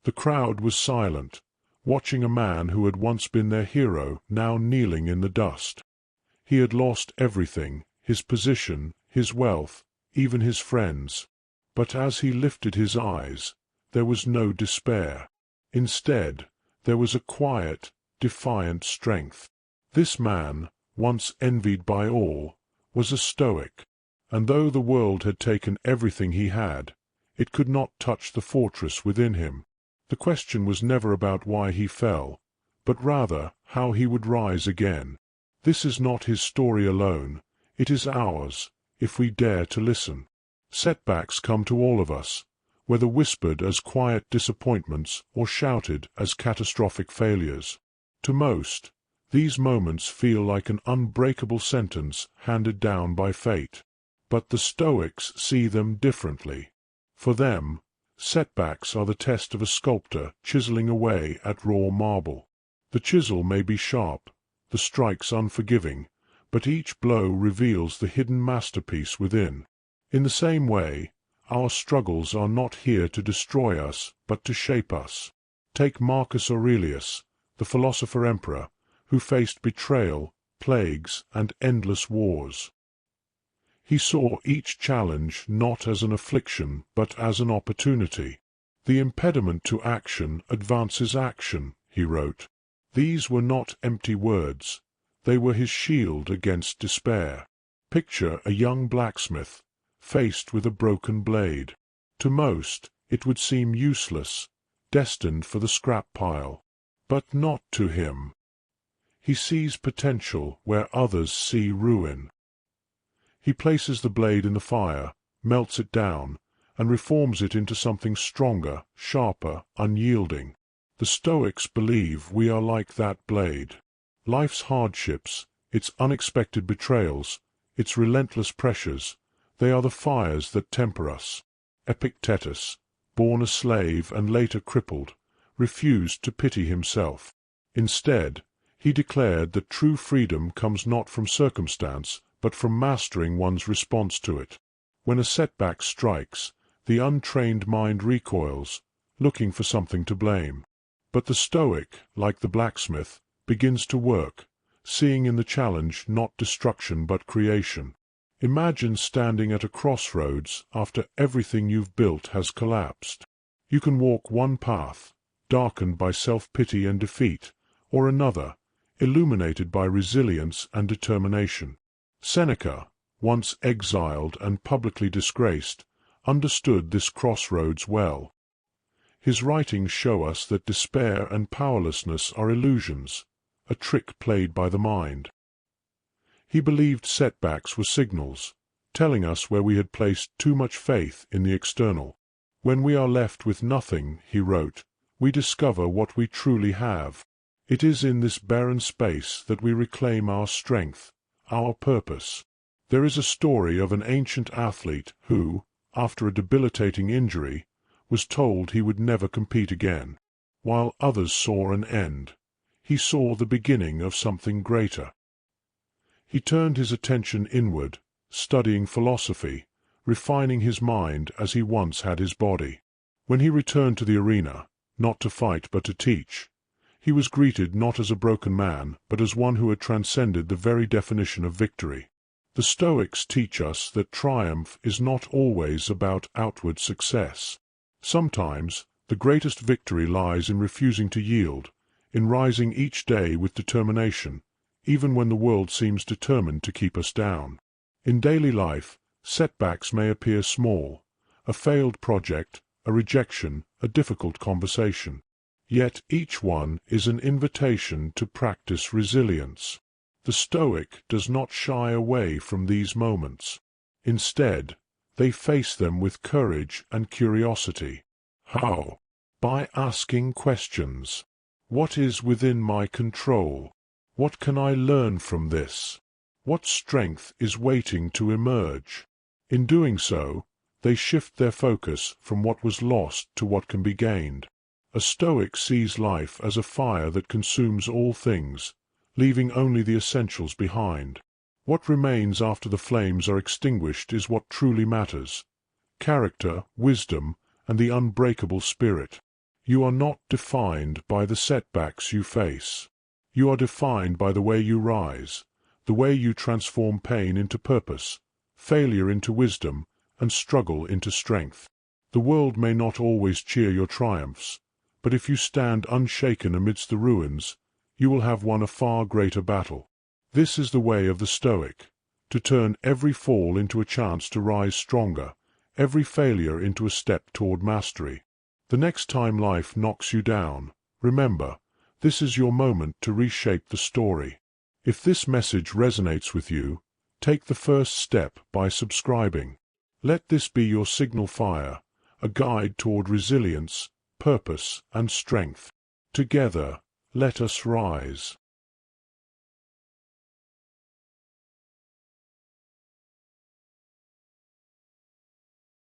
The crowd was silent, watching a man who had once been their hero now kneeling in the dust. He had lost everything, his position, his wealth, even his friends. But as he lifted his eyes, there was no despair. Instead, there was a quiet, defiant strength. This man, once envied by all, was a Stoic, and though the world had taken everything he had, it could not touch the fortress within him. The question was never about why he fell, but rather how he would rise again. This is not his story alone, it is ours, if we dare to listen. Setbacks come to all of us, whether whispered as quiet disappointments or shouted as catastrophic failures. To most, these moments feel like an unbreakable sentence handed down by fate. But the Stoics see them differently. For them, setbacks are the test of a sculptor chiseling away at raw marble. The chisel may be sharp, the strikes unforgiving, but each blow reveals the hidden masterpiece within. In the same way, our struggles are not here to destroy us, but to shape us. Take Marcus Aurelius, the philosopher-emperor, who faced betrayal, plagues, and endless wars. He saw each challenge not as an affliction, but as an opportunity. The impediment to action advances action, he wrote. These were not empty words. They were his shield against despair. Picture a young blacksmith, faced with a broken blade. To most, it would seem useless, destined for the scrap pile. But not to him. He sees potential where others see ruin. He places the blade in the fire, melts it down, and reforms it into something stronger, sharper, unyielding. The Stoics believe we are like that blade. Life's hardships, its unexpected betrayals, its relentless pressures, they are the fires that temper us. Epictetus, born a slave and later crippled, refused to pity himself. Instead, he declared that true freedom comes not from circumstance, but from mastering one's response to it. When a setback strikes, the untrained mind recoils, looking for something to blame. But the Stoic, like the blacksmith, begins to work, seeing in the challenge not destruction but creation. Imagine standing at a crossroads after everything you've built has collapsed. You can walk one path, darkened by self-pity and defeat, or another, illuminated by resilience and determination. Seneca, once exiled and publicly disgraced, understood this crossroads well. His writings show us that despair and powerlessness are illusions, a trick played by the mind. He believed setbacks were signals, telling us where we had placed too much faith in the external. When we are left with nothing, he wrote, we discover what we truly have. It is in this barren space that we reclaim our strength, our purpose. There is a story of an ancient athlete who, after a debilitating injury, was told he would never compete again. While others saw an end, he saw the beginning of something greater. He turned his attention inward, studying philosophy, refining his mind as he once had his body. When he returned to the arena, not to fight but to teach, he was greeted not as a broken man, but as one who had transcended the very definition of victory. The Stoics teach us that triumph is not always about outward success. Sometimes, the greatest victory lies in refusing to yield, in rising each day with determination, even when the world seems determined to keep us down. In daily life, setbacks may appear small, a failed project, a rejection, a difficult conversation. Yet each one is an invitation to practice resilience. The Stoic does not shy away from these moments. Instead, they face them with courage and curiosity. How? By asking questions. What is within my control? What can I learn from this? What strength is waiting to emerge? In doing so, they shift their focus from what was lost to what can be gained. A Stoic sees life as a fire that consumes all things, leaving only the essentials behind. What remains after the flames are extinguished is what truly matters: character, wisdom, and the unbreakable spirit. You are not defined by the setbacks you face. You are defined by the way you rise, the way you transform pain into purpose, failure into wisdom, and struggle into strength. The world may not always cheer your triumphs, but if you stand unshaken amidst the ruins, you will have won a far greater battle. This is the way of the Stoic, to turn every fall into a chance to rise stronger, every failure into a step toward mastery. The next time life knocks you down, remember, this is your moment to reshape the story. If this message resonates with you, take the first step by subscribing. Let this be your signal fire, a guide toward resilience, purpose, and strength. Together, let us rise.